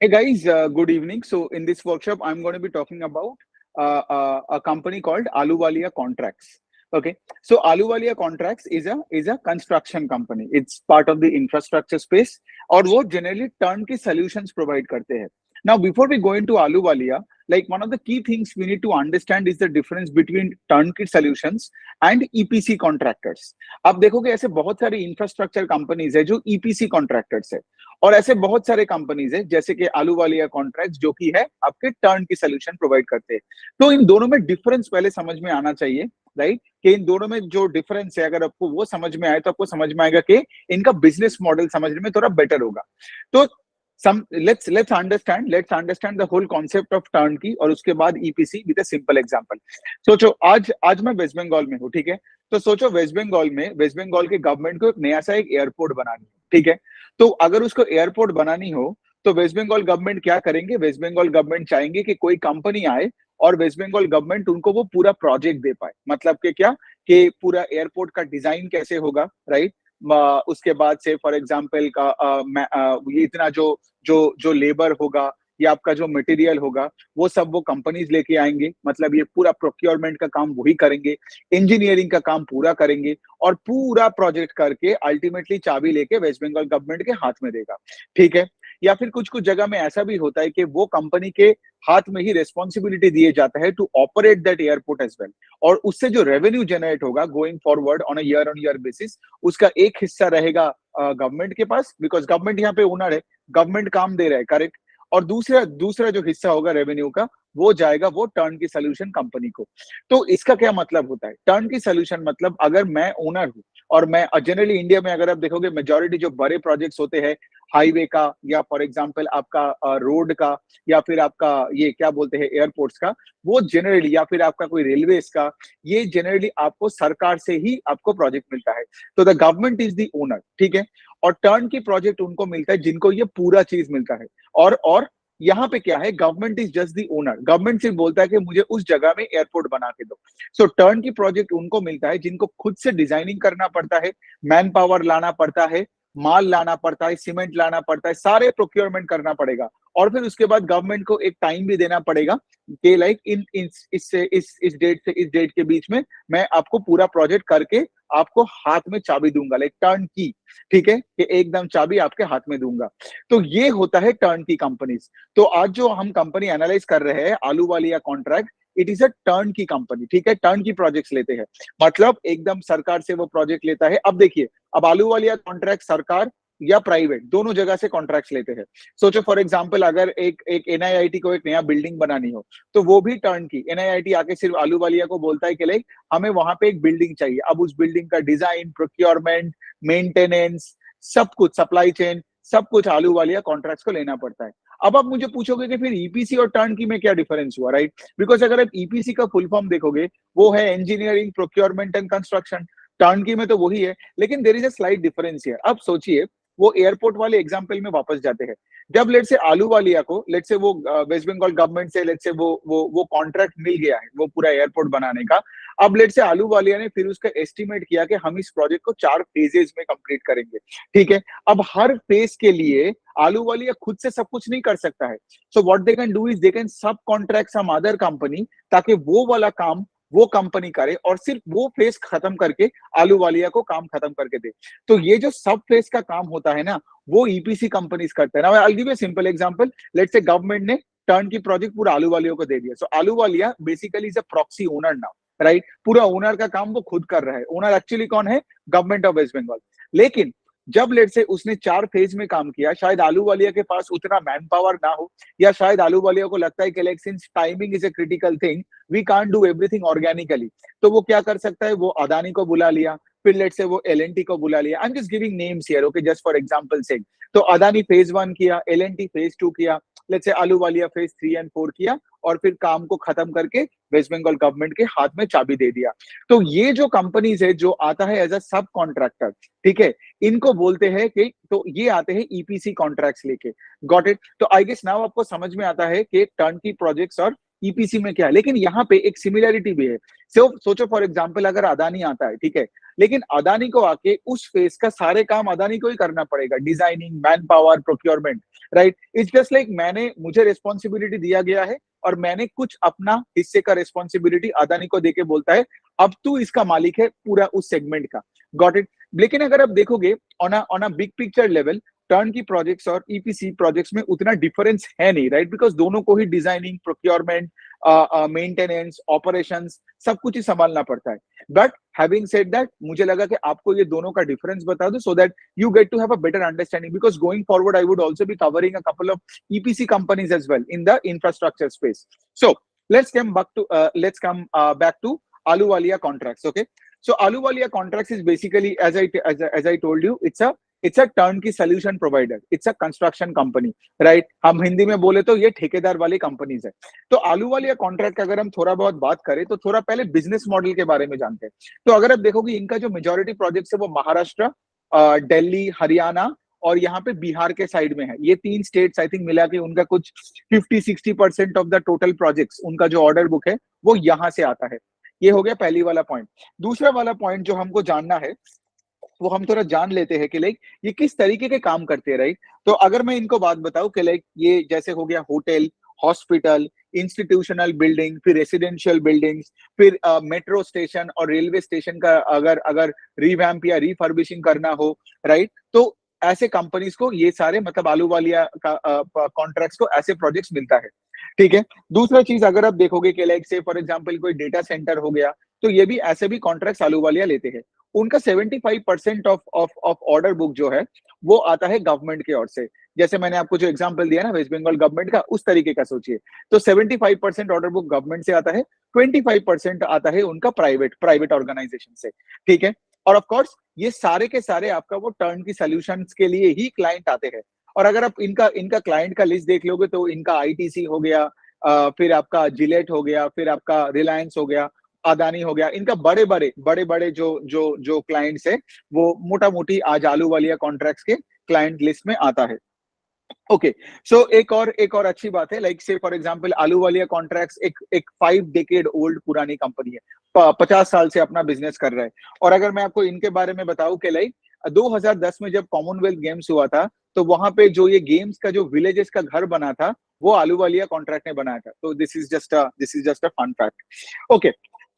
Hey guys, good evening. So in this workshop, I'm going to be talking about a company called Ahluwalia Contracts. Okay, so Ahluwalia Contracts is a construction company. It's part of the infrastructure space, और वो generally turnkey solutions provide करते हैं. Now, before we go into Ahluwalia, like one of the key things we need to understand is the difference between turnkey solutions and EPC contractors. आप देखोगे ऐसे बहुत सारे infrastructure companies है जो EPC contractors है, और ऐसे बहुत सारे कंपनीज है जैसे कि आलूवालिया कॉन्ट्रैक्ट्स जो कि है आपके टर्न की सोल्यूशन प्रोवाइड करते हैं. तो इन दोनों में डिफरेंस पहले समझ में आना चाहिए, राइट? कि इन दोनों में जो डिफरेंस है अगर आपको वो समझ में आए तो आपको समझ में आएगा कि इनका बिजनेस मॉडल समझने में थोड़ा बेटर होगा. तो let's understand the whole concept of turnkey और उसके बाद EPC with a simple example. सोचो आज मैं वेस्ट बंगाल में हूँ, ठीक है? तो सोचो वेस्ट बंगाल के गवर्नमेंट को एक नया सा एक एयरपोर्ट बनानी है, ठीक है? तो अगर उसको एयरपोर्ट बनानी हो तो वेस्ट बंगाल गवर्नमेंट क्या करेंगे? वेस्ट बंगाल गवर्नमेंट चाहेंगे कि कोई कंपनी आए और वेस्ट बंगाल गवर्नमेंट उनको वो पूरा प्रोजेक्ट दे पाए. मतलब कि क्या कि पूरा एयरपोर्ट का डिजाइन कैसे होगा, राइट? उसके बाद से फॉर एग्जांपल का ये इतना जो जो जो लेबर होगा या आपका जो मटेरियल होगा वो सब वो कंपनीज लेके आएंगे. मतलब ये पूरा प्रोक्योरमेंट का काम वही करेंगे, इंजीनियरिंग का काम पूरा करेंगे और पूरा प्रोजेक्ट करके अल्टीमेटली चाबी लेके वेस्ट बंगाल गवर्नमेंट के हाथ में देगा, ठीक है? या फिर कुछ कुछ जगह में ऐसा भी होता है कि वो कंपनी के हाथ में ही रिस्पॉन्सिबिलिटी दिए जाता है to operate that airport as well, और उससे जो रेवेन्यू जनरेट होगा going forward on on year basis, उसका एक हिस्सा रहेगा गवर्नमेंट के पास, बिकॉज गवर्नमेंट यहाँ पे ओनर है, गवर्नमेंट काम दे रहा है, करेक्ट? और दूसरा दूसरा जो हिस्सा होगा रेवेन्यू का वो जाएगा वो टर्न की सोल्यूशन कंपनी को. तो इसका क्या मतलब होता है? टर्न की सोल्यूशन मतलब अगर मैं ओनर हूं और मैं जनरली इंडिया में अगर आप देखोगे मेजोरिटी जो बड़े प्रोजेक्ट्स होते हैं हाईवे का या फॉर एग्जांपल आपका रोड का या फिर आपका ये क्या बोलते हैं एयरपोर्ट्स का, वो जनरली या फिर आपका कोई रेलवेज का, ये जनरली आपको सरकार से ही आपको प्रोजेक्ट मिलता है. तो the government is the owner, ठीक है? और टर्न की प्रोजेक्ट उनको मिलता है जिनको ये पूरा चीज मिलता है. और यहाँ पे क्या है, government is just the owner. Government सिर्फ बोलता है कि मुझे उस जगह में एयरपोर्ट बना के दो. सो टर्न की प्रोजेक्ट उनको मिलता है जिनको खुद से डिजाइनिंग करना पड़ता है, मैन पावर लाना पड़ता है, माल लाना पड़ता है, सीमेंट लाना पड़ता है, सारे प्रोक्योरमेंट करना पड़ेगा. और फिर उसके बाद गवर्नमेंट को एक टाइम भी देना पड़ेगा कि लाइक इस डेट से इस डेट के बीच में मैं आपको पूरा प्रोजेक्ट करके आपको हाथ में चाबी दूंगा, लाइक टर्न की, ठीक है? कि एकदम चाबी आपके हाथ में दूंगा. तो ये होता है टर्न की कंपनीज. तो आज जो हम कंपनी एनालाइज कर रहे हैं Ahluwalia contract, it is a turn की कंपनी, ठीक है? टर्न की प्रोजेक्ट्स लेते हैं, मतलब एकदम सरकार से वो प्रोजेक्ट लेता है. अब देखिए, अब आलूवालिया कॉन्ट्रैक्ट सरकार या प्राइवेट दोनों जगह से कॉन्ट्रैक्ट्स लेते हैं. सोचो फॉर एग्जांपल अगर एक एनआईआईटी को एक नया बिल्डिंग बनानी हो तो वो भी टर्न की. एनआईआईटी आके सिर्फ आलूवालिया को बोलता है कि लाइक हमें वहां पे एक बिल्डिंग चाहिए. अब उस बिल्डिंग का डिजाइन, प्रोक्योरमेंट, मेंटेनेंस, सब कुछ, सप्लाई चेन, सब कुछ आलूवालिया कॉन्ट्रैक्ट्स को लेना पड़ता है. अब आप मुझे पूछोगे कि फिर ईपीसी और टर्न की में क्या डिफरेंस हुआ, राइट? बिकॉज अगर आप ईपीसी का फुल फॉर्म देखोगे वो है engineering, procurement and construction. Turnkey में तो वही है, लेकिन there is a slight difference here. अब सोचिए, वो एयरपोर्ट वाले एग्जांपल में वापस जाते हैं. जब लेट से आलूवालिया को लेट से वो वेस्ट बंगाल गवर्नमेंट से लेट से वो कॉन्ट्रैक्ट मिल गया है वो पूरा एयरपोर्ट बनाने का. अब लेट से आलूवालिया ने फिर उसका एस्टिमेट किया कि हम इस प्रोजेक्ट को 4 फेजेस में कंप्लीट करेंगे, ठीक है? अब हर फेज के लिए आलूवालिया खुद से सब कुछ नहीं कर सकता है. So what they can do is they can सब कॉन्ट्रैक्ट सम अदर कंपनी, ताकि वो वाला काम वो कंपनी करे और सिर्फ वो फेज खत्म करके आलूवालिया को काम खत्म करके दे. तो ये जो सब फेज का काम होता है ना, वो ईपीसी कंपनीज करते हैं ना. I will give you a simple example. Let's say government ने टर्न की प्रोजेक्ट पूरा आलूवालिया को दे दिया. So Ahluwalia basically is a proxy owner now, right? पूरा ओनर का काम वो खुद कर रहा है. ओनर एक्चुअली कौन है? Government of West Bengal. लेकिन जब लेट से उसने 4 फेज में काम किया, शायद आलूवालिया के पास उतना मैन पावर ना हो, या शायद आलूवालिया को लगता है कि like since timing is a critical thing, we can't do everything organically. तो वो क्या कर सकता है? वो अदानी को बुला लिया, फिर लेट से वो एल को बुला लिया. I am just giving names here, okay, just for example sake. तो अदानी फेज 1 किया, एल फेज 2 किया, let's say Ahluwalia phase 3 and 4 किया, और फिर काम को खत्म करके वेस्ट बंगाल गवर्नमेंट के हाथ में चाबी दे दिया. तो ये जो कंपनीज है जो आता है एज अ सब कॉन्ट्रैक्टर, ठीक है, इनको बोलते हैं कि तो ये आते हैं ईपीसी कॉन्ट्रैक्ट्स लेके. Got it? तो आई गेस नाउ आपको समझ में आता है कि टर्न की प्रोजेक्ट्स और ईपीसी में क्या है, लेकिन यहाँ पे एक सिमिलरिटी भी है। सोचो फॉर एग्जाम्पल अगर अदानी आता है, ठीक है, लेकिन अदानी को आके उस फेस का सारे काम अदानी को ही करना पड़ेगा, designing, man power, procurement, right. It's just like मुझे रिस्पॉन्सिबिलिटी दिया गया है और मैंने कुछ अपना हिस्से का रिस्पॉन्सिबिलिटी अदानी को देके बोलता है अब तू इसका मालिक है पूरा उस सेगमेंट का। Got it. लेकिन अगर आप देखोगे on a big picture level, turn की प्रोजेक्ट्स और ईपीसी प्रोजेक्ट्स में उतना डिफरेंस है नहीं, राइट, बिकॉज दोनों को ही डिजाइनिंग, प्रोक्योरमेंट, मेंटेनेंस, ऑपरेशंस सब कुछ ही संभालना पड़ता है। बट हैविंग सेड दैट, मुझे लगा कि आपको ये दोनों का डिफरेंस बता दो so that you get to have a better understanding, because going forward I would also be covering a couple of EPC companies as well in the infrastructure space. So let's come back to Ahluwalia Contracts. Okay, so Ahluwalia Contracts is basically, as I told you, it's a turnkey solution provider, it's a construction company, right? हम हिंदी में बोले तो ये ठेकेदार वाली companies है। तो Ahluwalia Contract का अगर हम थोड़ा बहुत बात करें तो थोड़ा पहले बिजनेस मॉडल के बारे में जानते हैं। तो अगर आप देखोगे इनका जो मेजोरिटी प्रोजेक्ट्स है वो महाराष्ट्र, दिल्ली, हरियाणा और यहाँ पे बिहार के साइड में है। ये 3 स्टेट्स आई थिंक मिला के उनका कुछ 50-60% ऑफ द टोटल प्रोजेक्ट्स, उनका जो ऑर्डर बुक है वो यहाँ से आता है। ये हो गया पहली वाला पॉइंट। दूसरा वाला पॉइंट जो हमको जानना है वो हम थोड़ा जान लेते हैं कि लाइक ये किस तरीके के काम करते हैं, राइट। तो अगर मैं इनको बात बताऊं कि लाइक ये जैसे हो गया होटल, हॉस्पिटल, इंस्टीट्यूशनल बिल्डिंग, फिर रेसिडेंशियल बिल्डिंग्स, फिर मेट्रो स्टेशन और रेलवे स्टेशन का अगर अगर रिवैम्प या रिफर्बिशिंग करना हो, राइट, तो ऐसे कंपनीज को ये सारे मतलब आलूवालिया का कॉन्ट्रैक्ट्स को ऐसे प्रोजेक्ट्स मिलता है, ठीक है। दूसरा चीज अगर आप देखोगे कि लाइक से फॉर एग्जांपल कोई डेटा सेंटर हो गया, तो ये भी ऐसे भी कॉन्ट्रैक्ट्स आलूवालिया लेते हैं। उनका 75% ऑफ ऑर्डर बुक जो है वो आता है गवर्नमेंट की ओर से। जैसे मैंने आपको जो एग्जांपल दिया ना वेस्ट बंगाल गवर्नमेंट का, उस तरीके का सोचिए। तो 75% ऑर्डर बुक गवर्नमेंट से आता है, 25% आता है उनका प्राइवेट ऑर्गेनाइजेशन से, ठीक है। और ऑफ कोर्स ये सारे के सारे आपका वो टर्न की सॉल्यूशंस के लिए ही क्लाइंट आते हैं। और अगर आप इनका क्लाइंट का लिस्ट देख लोगे तो इनका आईटीसी हो गया, फिर आपका जिलेट हो गया, फिर आपका रिलायंस हो गया, अदानी हो गया, इनका बड़े बड़े जो क्लाइंट्स है वो मोटा मोटी आज आलूवालिया कॉन्ट्रैक्ट्स के क्लाइंट लिस्ट में आता है। ओके, सो एक और अच्छी बात है, लाइक से फॉर एग्जांपल आलूवालिया कॉन्ट्रैक्ट्स एक 5 डेकेड ओल्ड पुरानी कंपनी है, 50 साल से अपना बिजनेस कर रहा है। और अगर मैं आपको इनके बारे में बताऊं कि लाइक 2010 में जब कॉमनवेल्थ गेम्स हुआ था, तो वहां पे जो ये गेम्स का जो विलेजेस का घर बना था वो आलूवालिया कॉन्ट्रैक्ट ने बनाया था। तो this is just a fun fact. Okay,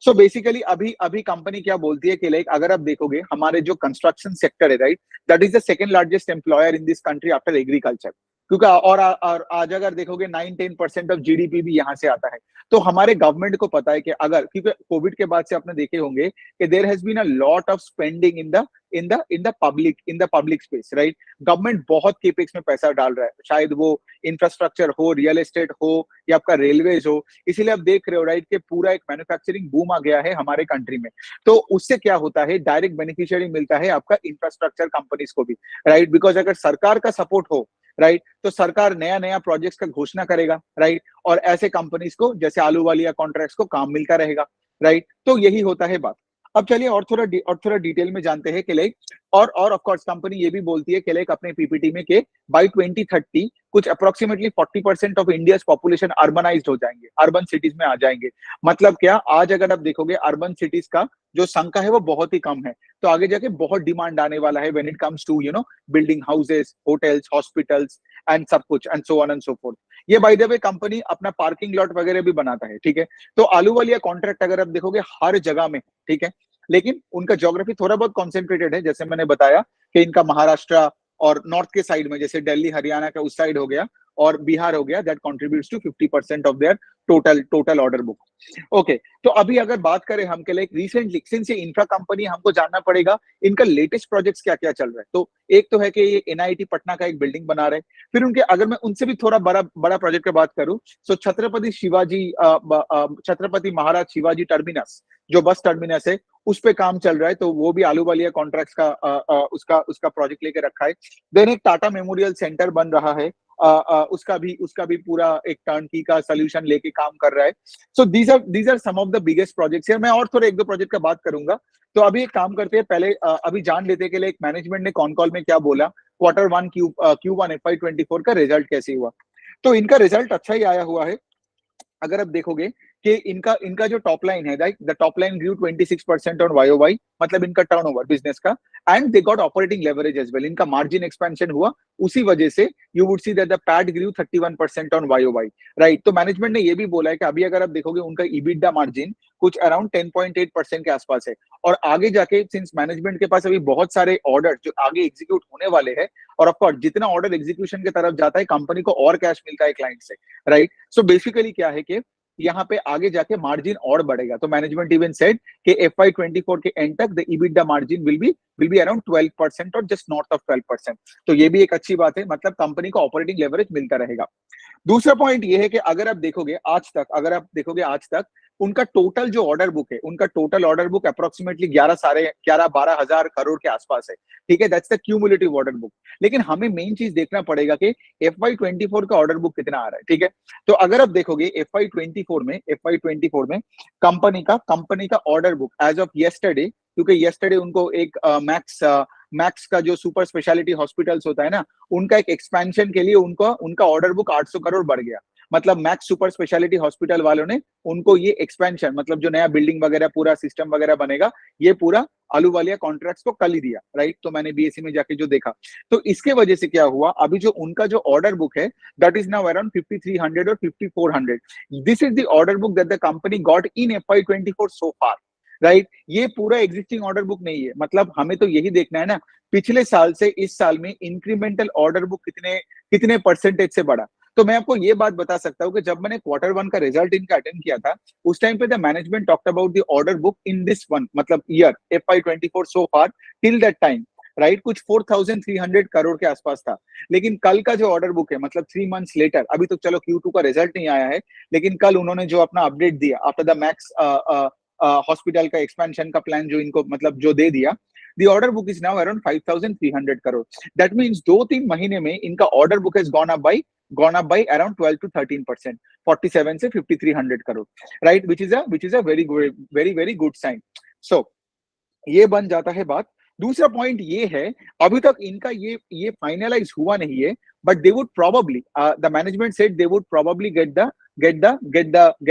so basically अभी कंपनी क्या बोलती है कि लाइक अगर आप देखोगे हमारे जो कंस्ट्रक्शन सेक्टर है, right, that is the second largest employer in this country after agriculture. क्योंकि और आज अगर देखोगे 9-10% ऑफ जीडीपी भी यहाँ से आता है। तो हमारे गवर्नमेंट को पता है कि अगर, क्योंकि कोविड के बाद से आपने देखे होंगे कि there has been a lot of spending in the public space, right. Government बहुत केपेक्स में पैसा डाल रहा है, शायद वो इंफ्रास्ट्रक्चर हो, रियल एस्टेट हो या आपका रेलवेज हो। इसीलिए आप देख रहे हो, राइट, कि पूरा एक मैन्युफैक्चरिंग बूम आ गया है हमारे कंट्री में। तो उससे क्या होता है, डायरेक्ट बेनिफिशियरी मिलता है आपका इंफ्रास्ट्रक्चर कंपनीज को भी, राइट। बिकॉज अगर सरकार का सपोर्ट हो, राइट, तो सरकार नया नया प्रोजेक्ट्स का घोषणा करेगा, राइट, और ऐसे कंपनीज को जैसे आलूवालिया कॉन्ट्रैक्ट्स को काम मिलता रहेगा, राइट। तो यही होता है बात। अब चलिए और थोड़ा डिटेल में जानते हैं कि लाइक और ऑफ कोर्स कंपनी ये भी बोलती है कि लाइक अपने पीपीटी में कि बाय 2030 कुछ approximately 40% of India population urbanised हो जाएंगे, अर्बन सिटीज में आ जाएंगे। मतलब क्या, आज अगर आप देखोगे अर्बन सिटीज का जो संख्या है वो बहुत ही कम है। तो आगे जाके बहुत डिमांड आने वाला है when it comes to building houses, hotels, hospitals and सब कुछ and so on and so forth. ये बाय द वे कंपनी अपना पार्किंग लॉट वगैरह भी बनाता है, ठीक है। तो आलूवालिया कॉन्ट्रैक्ट अगर आप देखोगे हर जगह में, ठीक है, लेकिन उनका ज्योग्राफी थोड़ा बहुत कॉन्सेंट्रेटेड है। जैसे मैंने बताया कि इनका महाराष्ट्र और नॉर्थ के साइड में जैसे दिल्ली, हरियाणा का उस साइड हो गया और बिहार हो गया, that contributes to 50% of their total order book. Okay, तो अभी अगर बात करें हम के लिए रिसेंटली, सिंस ये इंफ्रा कंपनी, हमको जानना पड़ेगा इनका लेटेस्ट प्रोजेक्ट्स क्या क्या चल रहा है। तो एक तो है कि ये एनआईटी पटना का एक बिल्डिंग बना रहे हैं। फिर उनके, अगर मैं उनसे भी थोड़ा बड़ा प्रोजेक्ट की बात करूं, तो छत्रपति महाराज शिवाजी टर्मिनस, जो बस टर्मिनस है, उस पे काम चल रहा है। तो वो भी आलूवालिया कॉन्ट्रैक्ट्स का उसका प्रोजेक्ट लेके रखा है। देन एक टाटा मेमोरियल सेंटर बन रहा है, उसका भी पूरा एक टर्नकी का सॉल्यूशन लेके काम कर रहा है। So these are some of the biggest projects here. मैं और थोड़े एक दो प्रोजेक्ट का बात करूंगा। तो अभी एक काम करते हैं, पहले अभी जान लेते हैं कि लाइक मैनेजमेंट ने कॉन कॉल में क्या बोला, Q1 Q1 FY24 का रिजल्ट कैसे हुआ। तो इनका रिजल्ट अच्छा ही आया हुआ है। अगर आप देखोगे कि इनका इनका जो टॉप लाइन है, right, the top line grew 26% on YOY, मतलब इनका टर्नओवर बिजनेस का, and they got operating leverage as well, इनका मार्जिन एक्सपेंशन हुआ, उसी वजह से you would see that the PAT grew 31% on YOY, right. तो मैनेजमेंट ने ये भी बोला है कि अभी अगर आप देखोगे उनका ईबिटडा मार्जिन कुछ अराउंड 10.8% के आसपास है, और आगे जाके सिंस मैनेजमेंट के पास अभी बहुत सारे ऑर्डर जो आगे एग्जीक्यूट होने वाले हैं, और ऑफकोर्स जितना ऑर्डर एग्जीक्यूशन की तरफ जाता है कंपनी को और कैश मिलता है क्लाइंट से, राइट। सो बेसिकली क्या है कि यहाँ पे आगे जाके मार्जिन और बढ़ेगा। तो मैनेजमेंट इवन सेड कि FY24 के एंड तक the EBITDA margin will be around 12% और जस्ट नॉर्थ ऑफ 12%। तो ये भी एक अच्छी बात है, मतलब कंपनी को ऑपरेटिंग लेवरेज मिलता रहेगा। दूसरा पॉइंट ये है कि अगर आप देखोगे आज तक उनका टोटल जो ऑर्डर बुक है, उनका टोटल ऑर्डर बुक अप्रोक्सीमेटली 11-12 हजार करोड़ के आसपास है, ठीक है, that's the cumulative order book. लेकिन हमें मेन चीज देखना पड़ेगा कि FY24 का ऑर्डर बुक कितना आ रहा है, ठीक है। तो अगर आप देखोगे FY24 में कंपनी का order book as of yesterday, क्योंकि येस्टरडे उनको एक मैक्स का जो सुपर स्पेशलिटी हॉस्पिटल्स होता है ना, उनका एक एक्सपेंशन के लिए उनका ऑर्डर बुक 800 करोड़ बढ़ गया। मतलब मैक्स सुपर स्पेशलिटी हॉस्पिटल वालों ने उनको ये एक्सपेंशन, मतलब जो नया बिल्डिंग वगैरह पूरा सिस्टम वगैरह बनेगा, ये पूरा आलूवालिया कॉन्ट्रैक्ट्स को कल ही दिया, राइट। तो मैंने बीएससी में जाके जो देखा, तो इसके वजह से क्या हुआ, अभी जो उनका जो ऑर्डर बुक है दैट इज नाउ अराउंड 5300 और 5400। This is the order book that the company got in FY24 so far, right. ये पूरा एग्जिस्टिंग ऑर्डर बुक नहीं है, मतलब हमें तो यही देखना है ना पिछले साल से इस साल में इंक्रीमेंटल ऑर्डर बुक कितने कितने परसेंटेज से बढ़ा। तो मैं आपको ये बात बता सकता हूँ कि जब मैंने Q1 का रिजल्ट इनका अटेंड किया था, उस टाइम पे the management talked about the order book in this one, मतलब year FY24 so far till that time, right, कुछ 4300 करोड़ के आसपास था। लेकिन कल का जो ऑर्डर बुक है, मतलब 3 मंथ्स लेटर, अभी तो चलो Q2 का रिजल्ट नहीं आया है, लेकिन कल उन्होंने जो अपना अपडेट दिया आफ्टर द मैक्स हॉस्पिटल का एक्सपेंशन का प्लान जो इनको मतलब जो दे दिया, the order book is now around 5300 crore. That means 2-3 महीने में इनका order book has gone up by around 12 to 13%, 47 से 5300 crore, right, which is a very good sign. So ये बन जाता है बात। दूसरा पॉइंट ये है, अभी तक इनका ये फाइनलाइज हुआ नहीं है, but they would probably, the management said they would probably get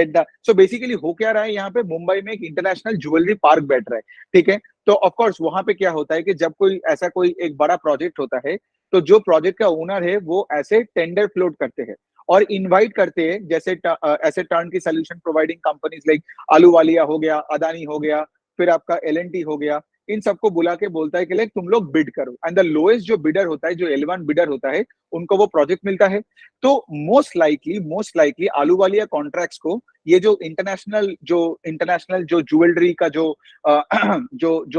the so basically हो क्या रहा है, यहाँ पे मुंबई में एक इंटरनेशनल ज्वेलरी पार्क बैठ रहा है, ठीक है। तो ऑफ कोर्स वहां पे क्या होता है कि जब कोई एक बड़ा प्रोजेक्ट होता है, तो जो प्रोजेक्ट का ओनर है वो ऐसे टेंडर फ्लोट करते हैं और इनवाइट करते हैं, जैसे ऐसे टर्न की solution providing companies like Ahluwalia हो गया, अदानी हो गया, फिर आपका L&T हो गया, इन सबको बुला के बोलता है कि लाइक तुम लोग बिड करो, एंड द लोएस्ट जो बिडर होता है, जो L1 बिडर होता है, उनको वो प्रोजेक्ट मिलता है। तो मोस्ट लाइकली आलूवालिया कॉन्ट्रैक्ट्स को ये जो इंटरनेशनल जो ज्वेलरी का जो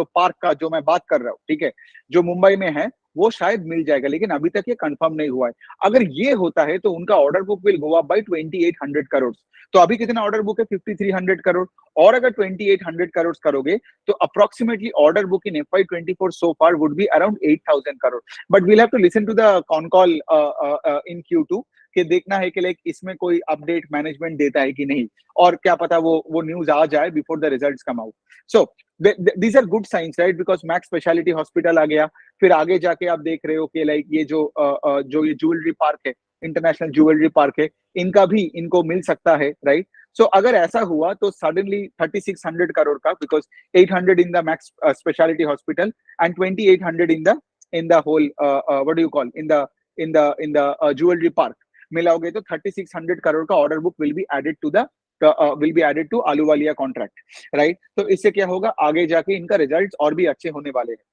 पार्क का जो मैं बात कर रहा हूँ, ठीक है, जो मुंबई में है, वो शायद मिल जाएगा, लेकिन अभी तक ये कंफर्म नहीं हुआ है। अगर ये होता है तो उनका order book will go up by 2800 crore. तो अभी कितना ऑर्डर बुक है, 5300 करोड़, और अगर 2800 करोड़ करोगे तो approximately order book in FY24 so far would be around 8000 crore. But we'll have to listen to the con call in Q2 कि देखना है कि लाइक इसमें कोई अपडेट मैनेजमेंट देता है कि नहीं, और क्या पता वो न्यूज आ जाए before the results come out. So these are good science, right, because Max specialty hospital आ गया। फिर आगे जाके आप देख रहे हो कि लाइक ये जो ये ज्वेलरी पार्क है, इंटरनेशनल ज्वेलरी पार्क है, इनको मिल सकता है, राइट। सो अगर ऐसा हुआ तो सडनली 3600 करोड़ का, because 800 in the Max specialty hospital and 2800 in the whole what do you call in the jewellery park, मिलाओगे तो 3600 करोड़ का order book will be added to Ahluwalia contract, right. तो इससे क्या होगा, आगे जाके इनका रिजल्ट और भी अच्छे होने वाले हैं।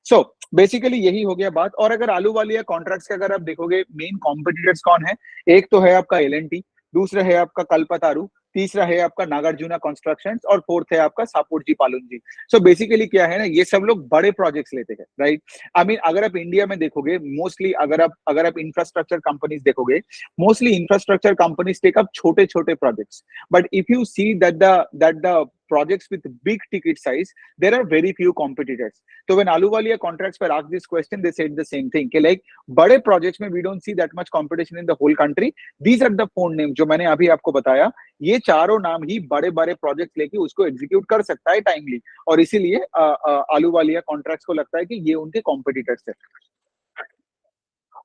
सो बेसिकली यही हो गया बात। और अगर आलूवालिया कॉन्ट्रैक्ट्स के अगर आप देखोगे मेन कॉम्पिटिटर्स कौन है, एक तो है आपका L&T, दूसरा है आपका कल्पतारू, तीसरा है आपका नागार्जुना कंस्ट्रक्शंस, और फोर्थ है आपका सापुरजी पालुंजी। सो बेसिकली क्या है ना, ये सब लोग बड़े प्रोजेक्ट्स लेते हैं, राइट। आई मीन अगर आप इंडिया में देखोगे, मोस्टली अगर आप इंफ्रास्ट्रक्चर कंपनीज देखोगे, mostly infrastructure companies take up छोटे छोटे projects, but if you see that the projects with big ticket size, there are very few competitors. So when Ahluwalia Contracts were asked this question, they said the same thing कि like बड़े projects में we don't see that much competition in the whole country. These are the four names जो मैंने अभी आपको बताया, ये चारों नाम ही बड़े बड़े projects लेके उसको execute कर सकता है timely, और इसीलिए Ahluwalia Contracts को लगता है कि ये उनके competitors है।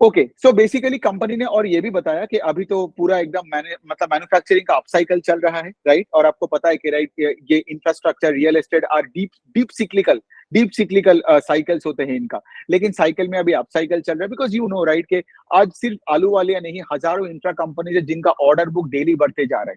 ओके, सो बेसिकली कंपनी ने और ये भी बताया कि अभी तो पूरा एकदम मतलब मैन्युफैक्चरिंग का अपसाइकल चल रहा है, राइट? और आपको पता है कि राइट ये infrastructure, real estate are deep cyclical cycles होते हैं इनका। लेकिन साइकिल में अभी अपसाइकल चल रहा है बिकॉज़ यू नो राइट कि आज सिर्फ आलूवालिया नहीं, हजारों इंफ्रा कंपनीज है जिनका ऑर्डर बुक डेली बढ़ते जा रहा है।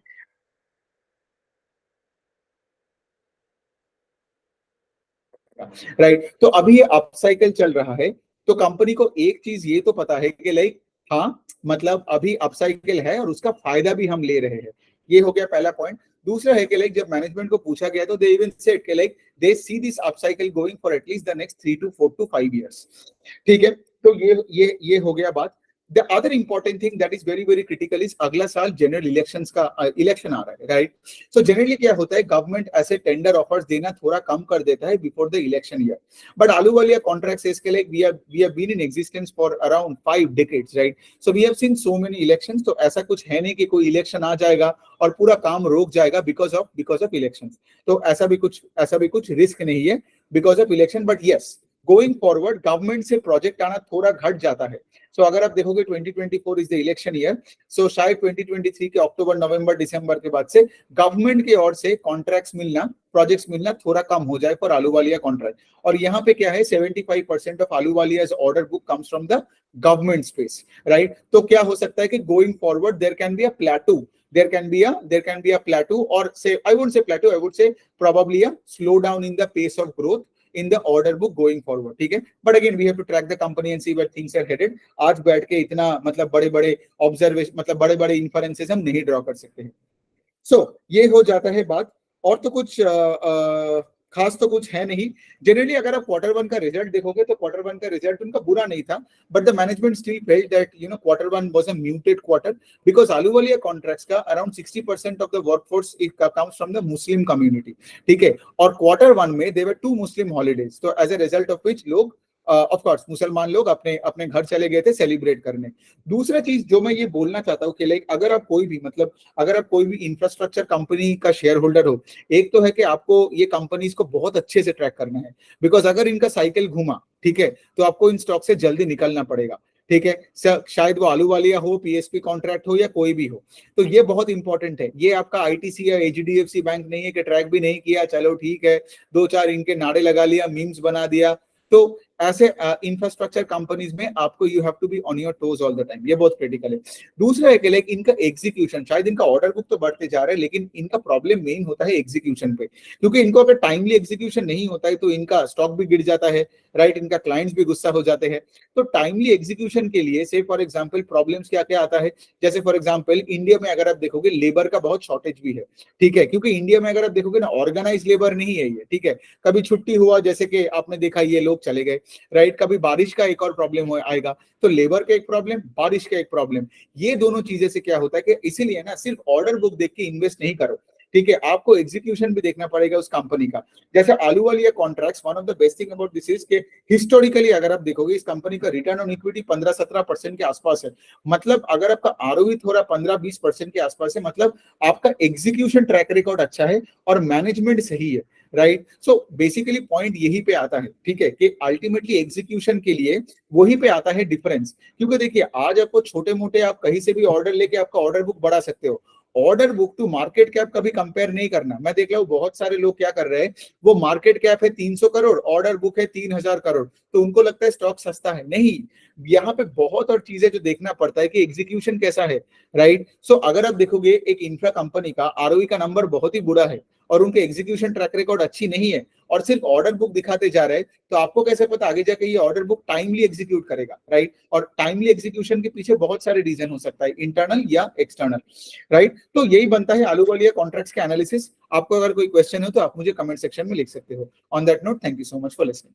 राइट, तो अभी ये अपसाइकिल चल रहा है, तो कंपनी को एक चीज ये तो पता है कि लाइक हाँ, मतलब अभी अपसाइकिल है और उसका फायदा भी हम ले रहे हैं। ये हो गया पहला पॉइंट। दूसरा है कि लाइक जब मैनेजमेंट को पूछा गया तो दे इवन सेड कि like they see this upcycle going for at least the next 3 to 4 to 5 years। ठीक है, तो ये हो गया बात। The other important thing that is very very critical is अगला साल जनरल इलेक्शंस का इलेक्शन आ रहा है, राइट? सो जनरली क्या होता है, गवर्नमेंट ऐसे टेंडर ऑफर्स देना थोड़ा कम कर देता है before the election year. But Ahluwalia Contracts says कि like we have been in existence for around 5 decades, right? So we have seen so many elections. तो ऐसा कुछ है नहीं कि कोई इलेक्शन आ जाएगा और पूरा काम रोक जाएगा because of elections। तो ऐसा भी कुछ रिस्क नहीं है because of election। But yes, going forward government से प्रोजेक्ट आना थोड़ा घट जाता है। सो अगर आप देखोगे 2024 इज द इलेक्शन ईयर, सो शायद 2023 के अक्टूबर नवंबर दिसंबर के बाद से गवर्नमेंट की ओर से कॉन्ट्रैक्ट्स मिलना, प्रोजेक्ट्स मिलना थोड़ा कम हो जाए फॉर आलूवालिया कॉन्ट्रैक्ट। और यहाँ पे क्या है, 75% of Ahluwalia's order book comes from the government space, right? तो क्या हो सकता है कि going forward there can be a plateau, there can be a plateau, or say I wouldn't say plateau, I would say probably a slowdown in the pace of growth in the order book going forward। ठीक है, but again we have to track the company and see where things are headed। आज बैठ के इतना मतलब बड़े बड़े observation, मतलब बड़े बड़े इन्फरेंसेस हम नहीं ड्रॉ कर सकते हैं। सो ये हो जाता है बात। और तो कुछ खास तो कुछ है नहीं। जनरली अगर आप क्वार्टर वन का रिजल्ट देखोगे तो क्वार्टर वन का रिजल्ट उनका बुरा नहीं था, but the management still felt that quarter one was a muted quarter because Ahluwalia contracts का around 60% of the workforce comes from the Muslim community. ठीक है, और क्वार्टर वन में देयर वर 2 मुस्लिम हॉलीडेज, तो as a result of which लोग of course मुसलमान लोग अपने अपने घर चले गए थे सेलिब्रेट करने। दूसरा चीज जो मैं ये बोलना चाहता हूँ कि लाइक अगर आप कोई भी मतलब अगर आप कोई भी इंफ्रास्ट्रक्चर कंपनी का शेयर होल्डर हो, एक तो है कि आपको ये कंपनीज को बहुत अच्छे से ट्रैक करना है, बिकॉज अगर इनका साइकिल घूमा, ठीक है, तो आपको इन स्टॉक से जल्दी निकलना पड़ेगा। ठीक है, शायद वो आलूवालिया हो, पीएसपी कॉन्ट्रैक्ट हो या कोई भी हो, तो ये बहुत इंपॉर्टेंट है। ये आपका आईटीसी या एचडीएफसी बैंक नहीं है कि ट्रैक भी नहीं किया, चलो ठीक है, 2-4 इनके नारे लगा लिया, मीम्स बना दिया। तो ऐसे इंफ्रास्ट्रक्चर कंपनीज में आपको you have to be on your toes all the time, ये बहुत क्रिटिकल है। दूसरा है कि लाइक इनका एग्जीक्यूशन, शायद इनका ऑर्डर बुक तो बढ़ते जा रहा है लेकिन इनका प्रॉब्लम मेन होता है एग्जीक्यूशन पे, क्योंकि इनको अगर टाइमली एग्जीक्यूशन नहीं होता है तो इनका स्टॉक भी गिर जाता है, राइट? इनका क्लाइंट्स भी गुस्सा हो जाते हैं। तो टाइमली एग्जीक्यूशन के लिए से फॉर एग्जाम्पल प्रॉब्लम्स क्या क्या आता है, जैसे फॉर एग्जाम्पल इंडिया में अगर आप देखोगे लेबर का बहुत शॉर्टेज भी है। ठीक है, क्योंकि इंडिया में अगर आप देखोगे ना ऑर्गेनाइज लेबर नहीं है ये। ठीक है, कभी छुट्टी हुआ जैसे कि आपने देखा ये लोग चले गए, राइट? कभी बारिश का एक और प्रॉब्लम आएगा, तो लेबर का एक प्रॉब्लम, बारिश का एक प्रॉब्लम। ये दोनों चीजें से क्या होता है कि इसीलिए ना सिर्फ ऑर्डर बुक देख के इन्वेस्ट नहीं करो। ठीक है, आपको एग्जीक्यूशन भी देखना पड़ेगा उस कंपनी का। जैसे Ahluwalia contracts, one of the best thing about this is के हिस्टोरिकली अगर आप देखोगे इस कंपनी का रिटर्न ऑन इक्विटी 15-17% के आसपास है। मतलब अगर आपका आरओई थोड़ा 15-20% के आसपास है, मतलब आपका एग्जीक्यूशन ट्रैक रिकॉर्ड अच्छा है और मैनेजमेंट सही है, राइट? सो बेसिकली पॉइंट यही पे आता है, ठीक है, कि अल्टीमेटली एग्जीक्यूशन के लिए वही पे आता है डिफरेंस। क्योंकि देखिए आज आपको छोटे मोटे आप कहीं से भी ऑर्डर लेके आपका ऑर्डर बुक बढ़ा सकते हो, order book to market cap कभी कंपेयर नहीं करना। मैं देख रहा हूँ बहुत सारे लोग क्या कर रहे हैं, वो मार्केट कैप है 300 करोड़, ऑर्डर बुक है 3000 करोड़, तो उनको लगता है स्टॉक सस्ता है। नहीं, यहाँ पे बहुत और चीजें जो देखना पड़ता है कि एग्जीक्यूशन कैसा है, राइट? सो अगर आप देखोगे एक इंफ्रा कंपनी का आरओई का नंबर बहुत ही बुरा है और उनके एग्जीक्यूशन ट्रैक रिकॉर्ड अच्छी नहीं है और सिर्फ ऑर्डर बुक दिखाते जा रहे हैं, तो आपको कैसे पता आगे जाके ये ऑर्डर बुक टाइमली एग्जीक्यूट करेगा, राइट? और टाइमली एग्जीक्यूशन के पीछे बहुत सारे रीजन हो सकता है, इंटरनल या एक्सटर्नल, राइट? तो यही बनता है आलूवालिया कॉन्ट्रैक्ट्स के एनालिसिस। आपको अगर कोई क्वेश्चन हो तो आप मुझे कमेंट सेक्शन में लिख सकते हो। On that note, thank you so much for listening.